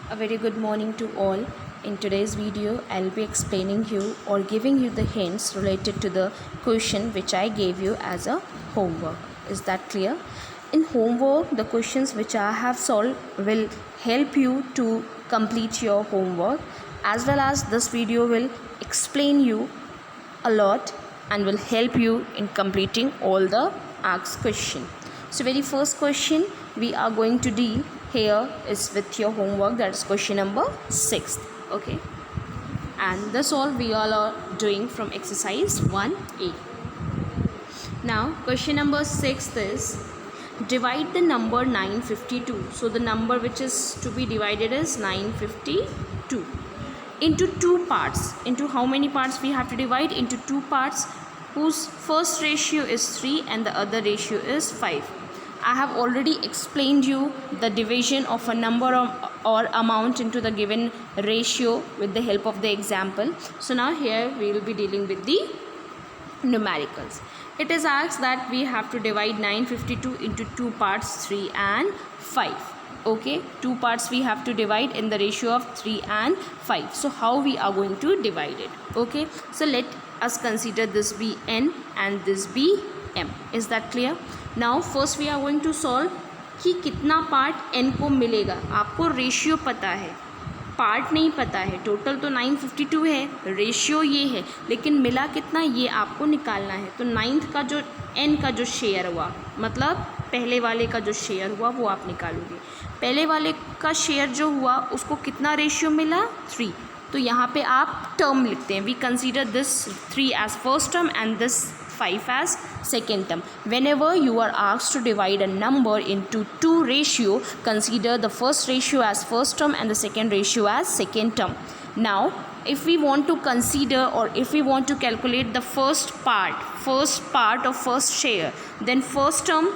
A very good morning to all. In today's video, I'll be explaining you or giving you the hints related to the question which I gave you as a homework. Is that clear? In homework, the questions which I have solved will help you to complete your homework, as well as this video will explain you a lot and will help you in completing all the asked question. So very first question we are going to deal here is with your homework, that is question number 6. Okay, and this all we all are doing from exercise 1A. Now question number 6 is divide the number 952. So the number which is to be divided is 952 into two parts. Into how many parts we have to divide? Into two parts whose first ratio is 3 and the other ratio is 5. I have already explained you the division of a number or amount into the given ratio with the help of the example. So now here we will be dealing with the numericals. It is asked that we have to divide 952 into two parts, 3 and 5. Okay, two parts we have to divide in the ratio of 3 and 5. So how we are going to divide it? Okay, so let us consider this be n and this be m. Is that clear? Now first we are going to solve कि कितना part n को मिलेगा. आपको ratio पता है, part नहीं पता है. टोटल तो 952 है, रेशियो ये है, लेकिन मिला कितना ये आपको निकालना है. तो नाइन्थ का जो n का जो शेयर हुआ, मतलब पहले वाले का जो शेयर हुआ वो आप निकालोगे. पहले वाले का शेयर जो हुआ उसको कितना रेशियो मिला? 3. तो यहाँ पे आप टर्म लिखते हैं. We consider this 3 as first term and this 5 as second term. Whenever you are asked to divide a number into two ratio, consider the first ratio as first term and the second ratio as second term. Now if we want to consider or if we want to calculate the first part of first share, then first term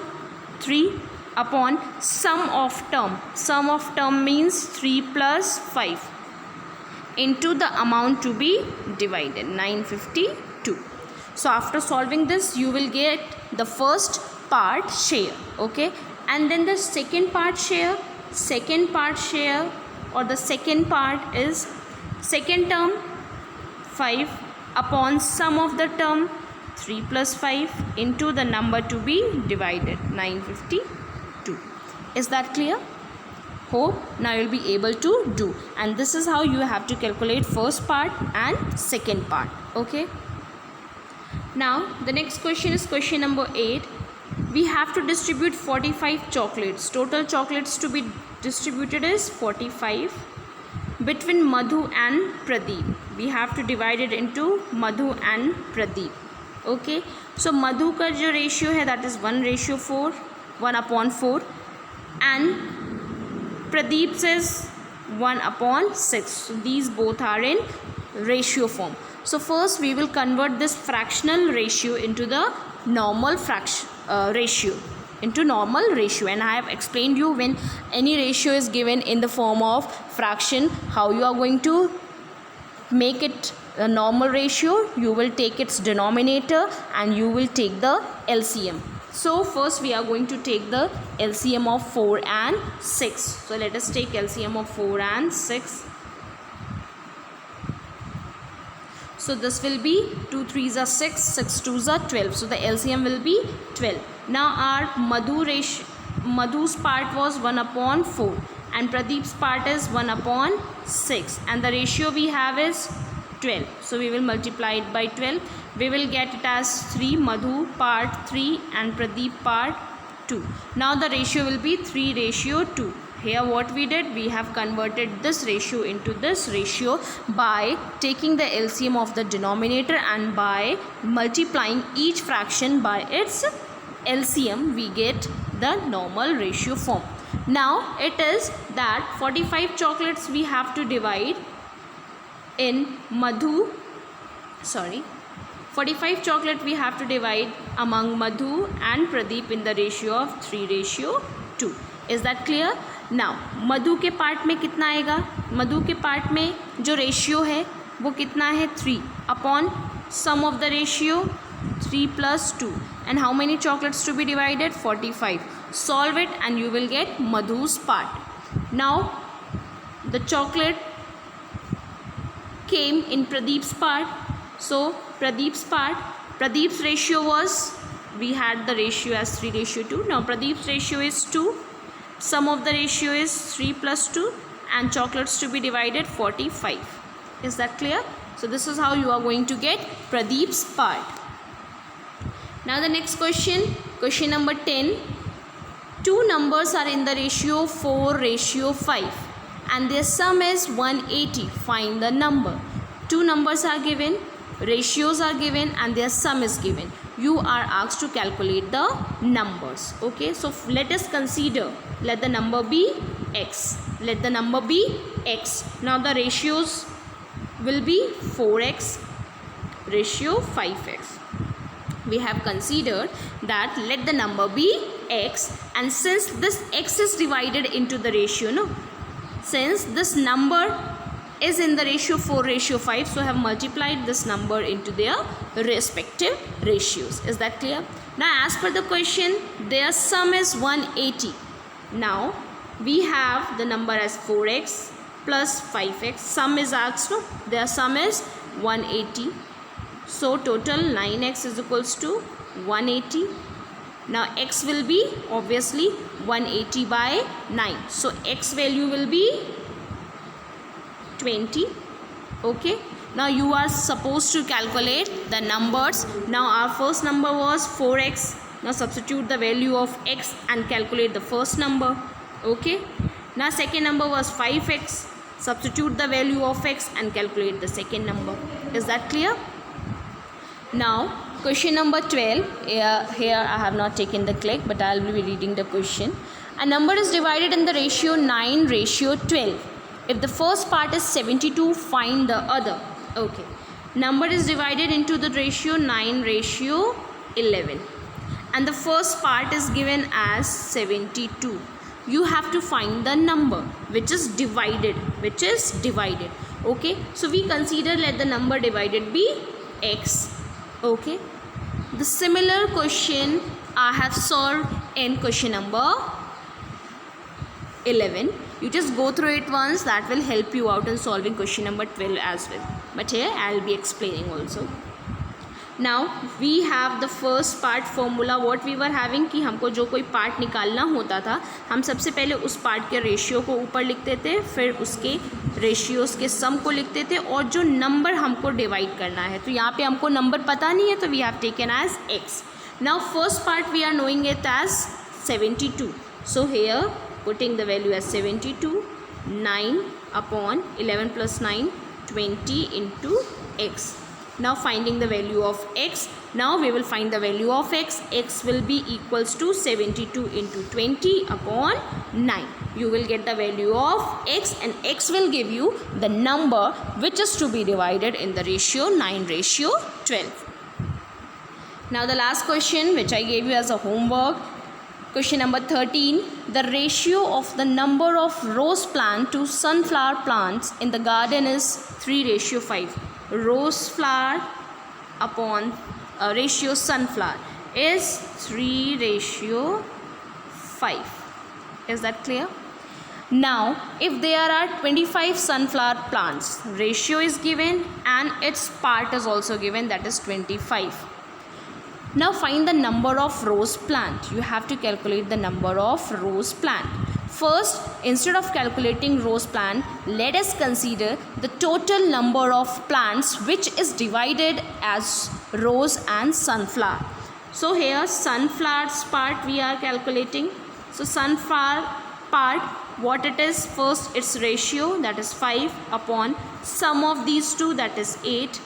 3 upon sum of term. Sum of term means 3 plus 5 into the amount to be divided, 952. So after solving this you will get the first part share. Okay, and then the second part share or the second part is second term 5 upon sum of the term 3 plus 5 into the number to be divided, 952. Is that clear? Hope now you will be able to do, and this is how you have to calculate first part and second part. Okay, now the next question is question number 8. We have to distribute 45 chocolates. Total chocolates to be distributed is 45 between Madhu and Pradeep. We have to divide it into Madhu and Pradeep. Okay, so Madhu का जो ratio है that is 1:4, 1/4, and Pradeep says 1/6. So these both are in ratio form. So first we will convert this fractional ratio into the normal ratio, and I have explained you when any ratio is given in the form of fraction, how you are going to make it a normal ratio. You will take its denominator and you will take the LCM. So first we are going to take the LCM of 4 and 6. So let us take LCM of 4 and 6. So this will be 2 3s are 6, 6 2s are 12. So the LCM will be 12. Now our Madhu's part was 1/4 and Pradeep's part is 1/6, and the ratio we have is 12. So we will multiply it by 12. We will get it as 3, Madhu part 3 and Pradeep part 2. Now the ratio will be 3:2. Here what we did, we have converted this ratio into this ratio by taking the LCM of the denominator, and by multiplying each fraction by its LCM we get the normal ratio form. Now it is that 45 chocolates we have to divide in 45 chocolate we have to divide among Madhu and Pradeep in the ratio of 3:2. Is that clear? Now मधु के part में कितना आएगा? मधु के part में जो ratio है वो कितना है? 3 upon sum of the ratio 3 plus 2. And how many chocolates to be divided? 45. Solve it and you will get Madhu's part. Now the chocolate came in Pradeep's part. So Pradeep's ratio was, we had the ratio as 3:2. Now Pradeep's ratio is 2. Sum of the ratio is 3 plus 2, and chocolates to be divided 45. Is that clear? So this is how you are going to get Pradeep's part. Now the next question number 10. Two numbers are in the ratio 4:5 and their sum is 180. Find the number. Two numbers are given, ratios are given, and their sum is given. You are asked to calculate the numbers. Okay, so let us consider, let the number be x. Let the number be x. Now the ratios will be 4x, ratio 5x. We have considered that let the number be x, and since this x is divided into the ratio, no, since this number is in the ratio 4:5, so I have multiplied this number into their respective ratios. Is that clear? Now as per the question, their sum is 180. Now we have the number as 4x plus 5x. Sum is asked, no, their sum is 180. So total 9x is equals to 180. Now x will be obviously 180 by 9. So x value will be 20. Okay. Now you are supposed to calculate the numbers. Now our first number was 4x. Now substitute the value of x and calculate the first number. Okay. Now second number was 5x. Substitute the value of x and calculate the second number. Is that clear? Now question number 12. Here I have not taken the click, but I will be reading the question. A number is divided in the ratio 9:12. If the first part is 72, find the other. Okay. Number is divided into the ratio 9:11. And the first part is given as 72. You have to find the number which is divided. Okay. So we consider let the number divided be x. Okay. The similar question I have solved in question number 11. You just go through it once, that will help you out in solving question number 12 as well. But here I will be explaining also. Now we have the first part formula. What we were having कि हमको जो कोई part निकालना होता था, हम सबसे पहले उस पार्ट के रेशियो को ऊपर लिखते थे, फिर उसके रेशियोज़ के सम को लिखते थे, और जो नंबर हमको डिवाइड करना है, तो यहाँ पे हमको नंबर पता नहीं है, तो we have taken as x. Now first part we are knowing it as 72. So here putting the value as 72, 9 upon 11 plus 9, 20 into x. Now finding the value of x. Now we will find the value of x. X will be equals to 72 into 20 upon 9. You will get the value of x, and x will give you the number which is to be divided in the ratio 9:12. Now the last question which I gave you as a homework. Question number 13. The ratio of the number of rose plant to sunflower plants in the garden is 3:5. Rose flower upon ratio sunflower is 3:5. Is that clear? Now if there are 25 sunflower plants, ratio is given and its part is also given, that is 25. Now find the number of rose plant. You have to calculate the number of rose plant. First, instead of calculating rose plant, let us consider the total number of plants which is divided as rose and sunflower. So here sunflower's part we are calculating. So sunflower part, what it is, first its ratio, that is 5 upon sum of these two, that is 8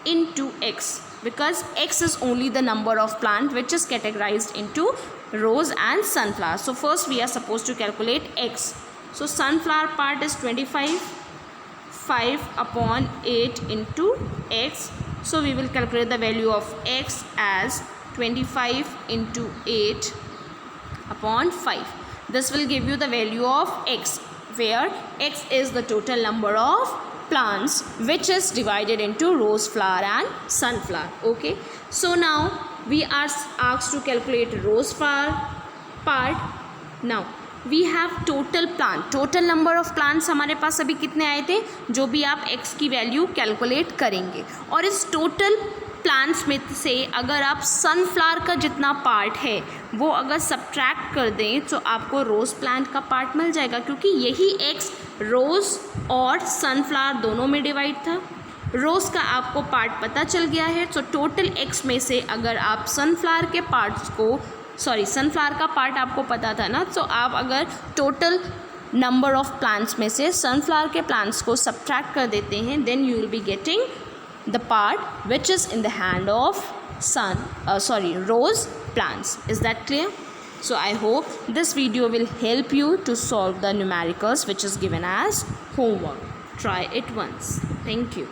into x, because x is only the number of plant which is categorized into rose and sunflower. So first we are supposed to calculate x. So sunflower part is 25, 5 upon 8 into x. So we will calculate the value of x as 25 into 8 upon 5. This will give you the value of x, where x is the total number of plants which is divided into rose flower and sunflower. Okay. So now we are asked to calculate rose flower part. Now we have total plant, total number of plants हमारे पास अभी कितने आए थे, जो भी आप x की वैल्यू कैलकुलेट करेंगे, और इस टोटल प्लांट्स में से अगर आप सनफ्लावर का जितना पार्ट है वो अगर सब्ट्रैक्ट कर दें तो आपको रोज़ प्लांट का पार्ट मिल जाएगा, क्योंकि यही x रोज़ और सनफ्लावर दोनों में डिवाइड था। रोज़ का आपको पार्ट पता चल गया है, तो टोटल x में से अगर आप सनफ्लावर के पार्ट्स को, सनफ्लावर का पार्ट आपको पता था ना, तो आप अगर टोटल नंबर ऑफ प्लांट्स में से सनफ्लावर के प्लांट्स को सब्ट्रैक्ट कर देते हैं, then you will be getting the part which is in the hand of rose plants. Is that clear? So I hope this video will help you to solve the numericals which is given as homework. Try it once. Thank you.